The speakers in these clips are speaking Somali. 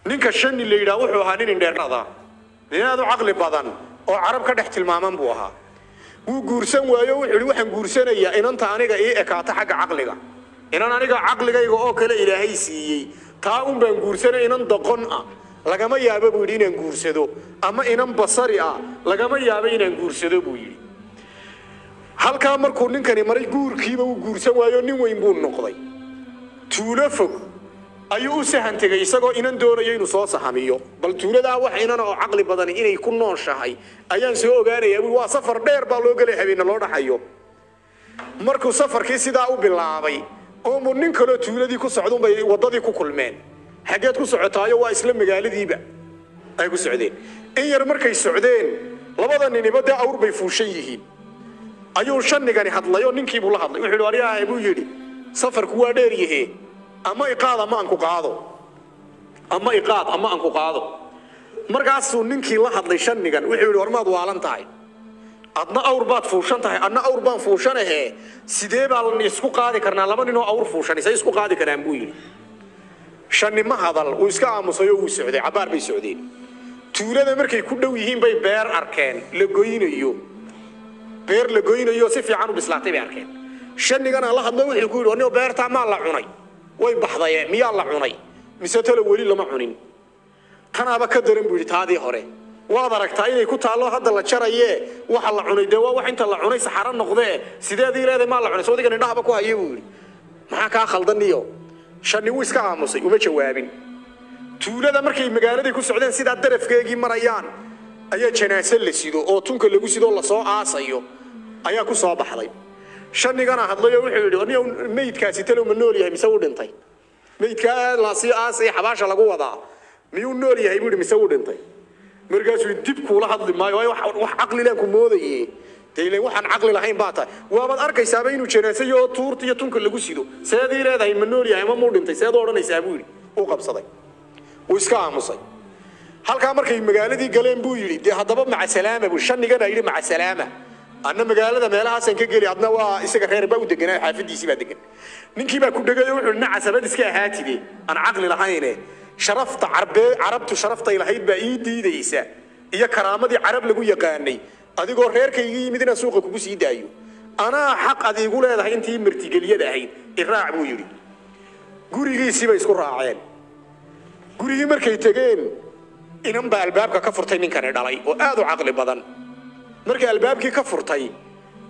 ninka shan la yiraahdo wuxuu ahaa nin dheerada ninaadu aqli badan oo carab ka dhex tilmaaman buu ahaa wuu guursan waayo wuxuu waxaan guursanayaa inanta aniga ee ekaata xagga aqliga inan aniga aqligayga oo kale ilaahay siiyay taa un baan guursanay inan doqon ah lagama yaabo buu inaan guursado ama inan basari ah lagama yaabo inaan guursado buu yiri halka markuu ninkani maray guurkiiba uu guursan waayo nin weyn buu noqday tuulo fog ayuu sahan tagay isagoo inan doonayo inuu soo sahamiyo bal tuulada wax inan oo aqli badan inay ku nooshahay ayaan soo ogaanayaa waa safar dheer baa loo galay habeen loo dhaxayo markuu safarkii sidaa u bilaabay oo mu nin kale tuuladii ku socdo bay wadadii ku kulmeen xageed ku socotaayo waa isla magaaladiiba ay ku socdeen in yar markay socdeen labada niniba daa awr bay fuushan yihiin ayuu shanigani hadlayo ninkii buu la hadlay wuxuu wariyaha buu yiri safarku waa dheer yahay ama iqaad ama aan ku qaado markaasuu ninkii la hadlay shanigan wuxuu yiri warmaad waalan tahay adna awr baad fuushan tahay adna awr baan fuushanahay sidee baa la isku qaadi karnaa laba nin oo awr fuushanaysa isku qaadi karaan buu yiri shani ma hadal uu iska aamusayo uu socday cabaar bay socdeen tuulada markay ku dhow yihiin bay beer arkeen la goynayo si fiican u bislaatay bay arkeen shanigana la hadlay wuxuu ku yiri aniga beerta ma la cunay way baxday miyaa la cunay mise talo wali lama cunin tanaaba ka daran buu taadii hore waad aragtaa inay ku taalo hadda la jaraye waxa la cunay de waa wax inta la cunay saxara noqdee sideedii leedahay ma la cunay soodigan indhaha ku hayay buu maxaa ka khaldaniyo shani wuu iska aamusay uma jawaabin tuulada markay magaaladii ku socdeen sida darafkeegii marayaan ayaa janaasa la sido oo tunka lagu sido la soo aasayo ayaa ku soo baxday shanigana hadlayo wuxuu yiri aniga meydkaasi talo ma nool yahay mise uu dhintay meydka la si aasay xabaasha lagu wadaa miyuu nool yahay buu mise uu dhintay markaasuu dib kula hadli maayo wax aqli laan ku moodayay deeleen waxaan aqli lahayn baata waabad arkaysaaba inuu janaasayo tuurta iyo tunka lagu sido seedii leedahay ma nool yahay ma muu dhintay seedoo oranaysaa buu yiri uu qabsaday uu iska aamusay halka markay magaaladii galeen buu yiri de hadaba maca salaama buu shanigana yiri maca salaama أنا مقالة مالها سنكجري عدنا وإسقى غير بودة جنا حافظي سيبا دقن نكيب أكون دقيقة وحول نعس بدس كهاتي دي أنا عقلي لحينه شرفت عربت شرفت إلى هيد بعيد ديسا هي كرامة دي عرب لقوا يقاني أدي قول غير كي مدينة سوق كوسي دايو أنا حق أدي يقول هذا أنتي مرتجلية ده هيد الراع بويري قولي سيبا يسكر راعين قولي مركي تجين إنهم بالباب كفرتين من كان دالي وهذا عقلي بدن markay albaabkii ka furtay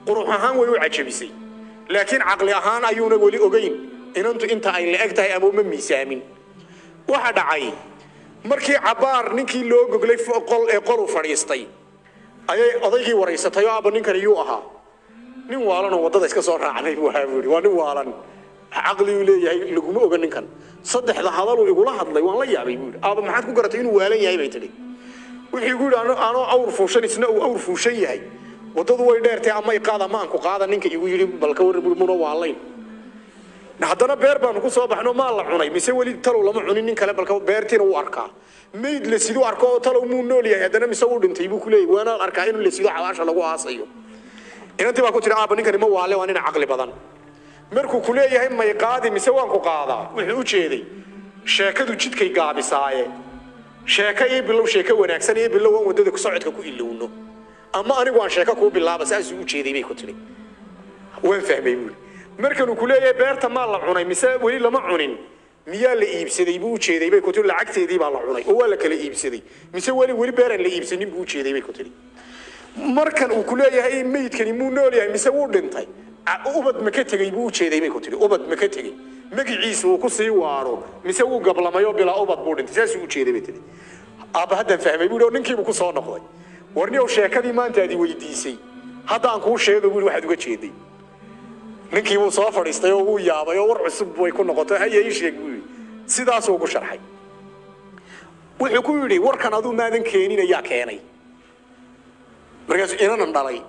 quruux ahaan way u cajabisay laakiin aqli ahaan ayuuna wali ogeyn inantu inta ay la egtahay ama ma miisaamin waxa dhacay markii cabaar ninkii loo goglay qol u fadhiistay ayay odaygii wareysatay oo aba ninkan iyuu ahaa nin waalan oo wadada iska soo raacnay buu haaburi waa nin waalan aqli uu leeyahay laguma oga ninkan saddexda hadal uu igula hadlay waan la yaabay buu aba maxaad ku garatay inuu waalan yahay bay tiri wixii guud aanu awr fuushan isna uu awr fuushan yahay wadadu way dheertay ama ay qaada ma aan ku qaada ninka igu yiri balka warmuna waalayn haddana beer baan ku soo baxno ma la cunay mise wali talo lama cunin nin kale balka beertina uu arkaa meyd la sidoo arko talo muu nool yahay haddana mise uu dhintay buu ku leeyahay waana arkaa inuu la sidoo xawaasha lagu aasayo inantii baa ku tiri aaba ninkani ma waale waa nin aqli badan markuu ku leeyahay may qaadi mise waan ku qaadaa wuxuu u jeeday sheekadu jidkay gaabisaaye sheekay bilow sheeka wanaagsan ee bilow wadada ku socodka ku ilowno ama anigu aan sheeka ku bilaabo saas uu jeeday bay ku tiri waan fahmay markan uu ku leeyahay beerta ma la cunay mise wali lama cunin miyaa la iibsaday buu jeeday bay ku tiri lacagteedii baa la cunay oo waa la kala iibsaday mise wali beeran la iibsanin buu jeeday bay ku tiri markan uu ku leeyahay meydkani muu nool yahay mise wuu dhintay ubad ma ka tagay buu jeeday bay ku tiri ubad ma ka tagay magaciisa uu ku sii waaro mise uu gablamayo bila ubad buu dhintay saas uu jeeday bay tiri aba hadan fahmay buu ninkiiba ku soo noqday warniyow sheekadii maanta aad weydiisay hadda aan ku sheego buu waxaad uga jeeday ninkii uu soo fadhiistay oo uu yaabay oo war cusub way ku noqotay ayay sheeg buu sidaas uu ku sharxay wuxuu ku yiri warkan adu maadan keenin ayaa keenay markaas inaan dhalay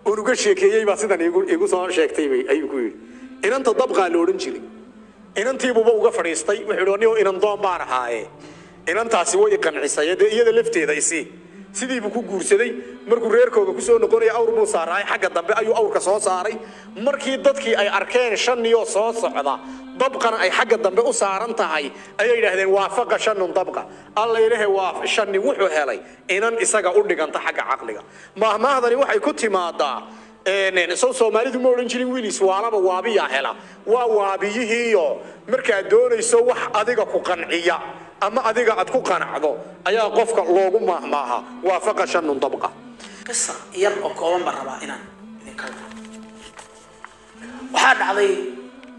oo uga sheekeeyay baa sidan igu soo sheegtay ayuu ku yiri inanta dabqa la oran jiray inantii buu uga fadhiistay wuxuu yiri inan doon baan ahaaye inantaasi way qancisay iyada lafteeda sidii buu ku guursaday markuu reerkooda ku soo noqonay awr buu saaray xagga dambe ayuu awrka soo saaray markii dadkii ay arkeen shaniyo soo socda dabqana ay xagga dambe u saaran tahay ayay yiraahdeen waafaqa shanun dabqa alla ilaahay waa shani wuxuu helay inan isaga u dhiganta xagga aqliga maahmahdani waxay ku timaadaa Soomaalidu ma oran jirin wiilis waalaba waabiya hela waa waabiyihiyo marka doonayso wax adiga ku qanciya ama adiga aad ku qanacdo ayaa qofka loogu maahmaaha waafaqa shanun dabqa qissa yar oo kooban baan rabaa inaan idinka waxaa dhacday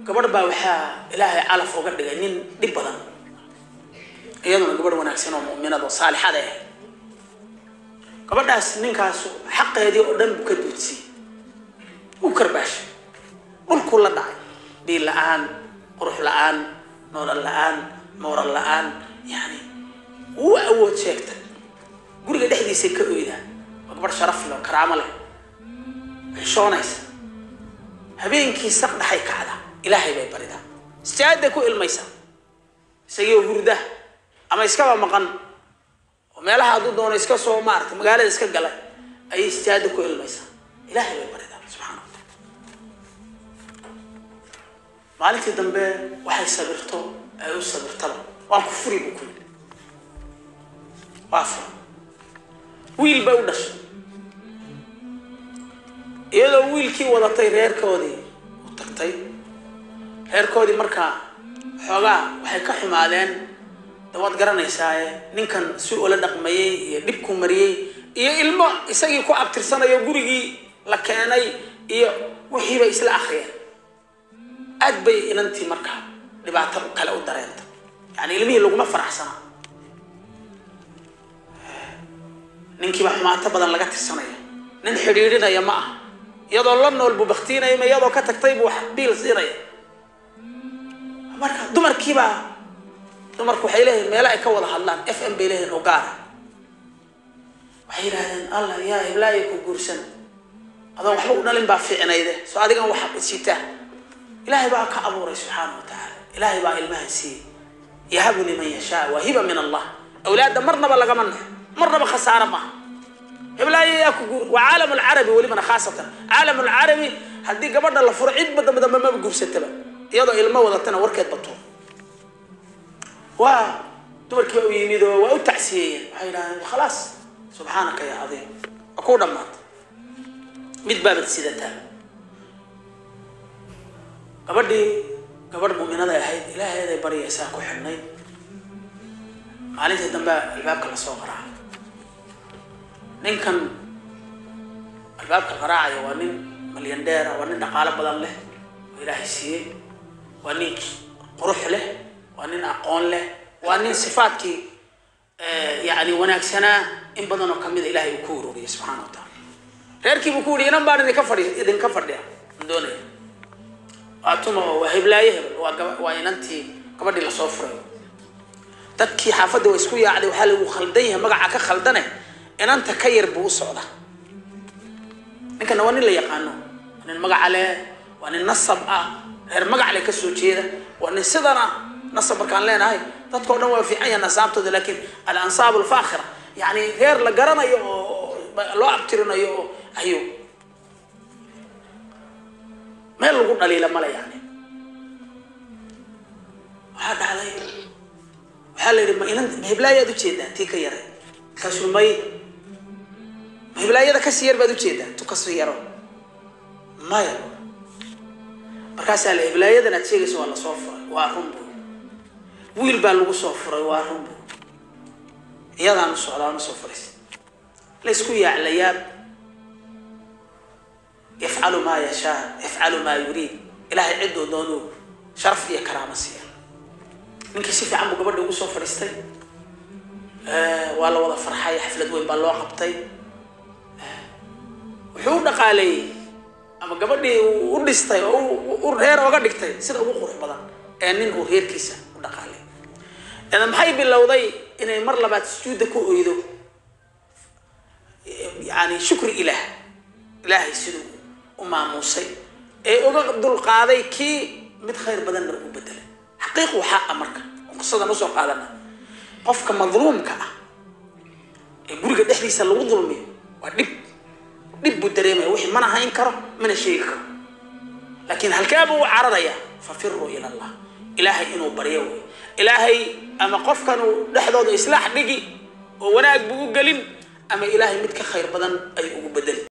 gabadh baa waxaa ilaahay calaf uga dhigay nin dhib badan iyaduna gabadh wanaagsan oo mu'minad oo saalixad ah gabadhaas ninkaas xaqeedii oo dhan ka duudsay وكرباش والكل داعي دي الآن قروح الآن نور الآن مور الآن يعني هو أول شيء قول لي دحدي سكة ويدا أكبر شرف له كرامة له شونايس هبين كي سقد حيك هذا إلهي بيبرده استعد كو الميسا سيجي ورده أما يسكب مقن وما لها ضد ولا يسكب سو مارت مقالة يسكب قلا أي استعد كو الميسا إلهي بيبرده سبحانه maalintii dambe waxay sabirto ay u sabirtaba waan ku furi buu ku yidhi waafa wiil bay u dhashay iyadoo wiilkii wadatay reerkoodii u tagtay reerkoodii markaa xoogaa waxay ka xumaadeen dawaad garanaysaaye ninkan si ula dhaqmayey iyo dhibku mariyey iyo ilmo isagii ku abtirsanayo gurigii la keenay iyo wixii bay isla akhriyeen aad bay inantii markaa dhibaato kale u dareentay yani ilmihii laguma faraxsana ninkii baa xumaata badan laga tirsanaya nin xidhiidhinaya ma aha iyadoo la nool buu baktiinaya ma iyadoo ka tagtay buu biil siinaya marka dumarku waxay leeyihiin meelo ay ka wada hadlaan FM bay leeyihiin oo gaara waxay yidhahdeen allah yaa iblaayi ku guursan adoon waxba u dhalin baa fiicnayde soo adigan waxa sitaa إلهي بقى كأبوري سبحانه وتعالى إلهي بقى المهسي يهب لمن يشاء وهبة من الله أولاد مرنا بلغ منه مرنا بخسارة معه إبلاي ياكو وعالم العربي ولمن خاصة عالم العربي هدي قبضنا الله فرعيد بدأ ما بقول ستة يضع الموضة تنا وركت بطول ودور كيف يميدوا أو تعسيه خلاص سبحانك يا عظيم أكون مات مد باب السيدتان gabadh mu'minada ahayd ilaahay bariyaysaa ku xidhnay maalintii dambe albaabka la soo qaraac ninkan albaabka qaraacaya waa nin malyandeer waa nin dhaqaale badan leh oo ilaahay siiyey waa nin qurux leh waa nin aqoon leh waa nin sifaadkii yani wanaagsanaa in badan oo kamid ilaahay uu ku ururiyay subxaanahu wa tacaala reerkii buu ku yidhi inan baan idinka fadhiya doonaya أتوما وهبلايه وين أنتي قبل اللي صفره تكي حافظ ويسكوي عليه وحاله وخلديه مقعك خلدنه إن أنت كير بوصعده لكن وين اللي يقانو أن المقع عليه وأن النصب المقع عليه كسوتشيده وأن السدرة نصب كان لنا هاي تذكر نوع في أي نصابته لكن الأنصاب الفاخرة يعني غير لقرنا لو أبترنا أيوه ما يلقون قليلا ملا يعني وهذا علي وحال ما إن هبلاية دو تشيدا تيك يرى كسر ماي هبلاية ده كسير بدو تشيدا تكسر يرى ما يرى بركاس على هبلاية ده نتشيل سوى الله صفر وارهمبو ويل بالو صفر وارهمبو يلا نص على نص صفر ليس كوي على ياب يفعل ما يشاء يفعل ما يريد إلهي عدو دونو شرف يا كرامة سيا منك سيف عمو قبل دوغو سو فريستي والله والله فرحاي حفلة وين بالله قبطي وحو دقالي أما قبل دي ودستي ورهير وقدكتي سيدا ugu qurux badan ee nin uu heerkiisa u dhaqaalay إذا maxay bilowday inay mar labaad sujuuda ku ooydo يعني شكر إلهي سيدو وماموسي إيه أقدر القاضي كي متخير بدن ربو بدل حقيقة وحق أمرك وقصة نصو قالنا قفك مظلوم كأ يقول قد إحدي سلو ظلمي ودب بدريمه وحي ما نهين كرو من الشيء كرو لكن هل كابوا عرضيا ففروا إلى الله إلهي إنه بريوي إلهي أما قف كانوا لحظة إصلاح نجي وناك بقول قليل أما إلهي متك خير بدن أي بدل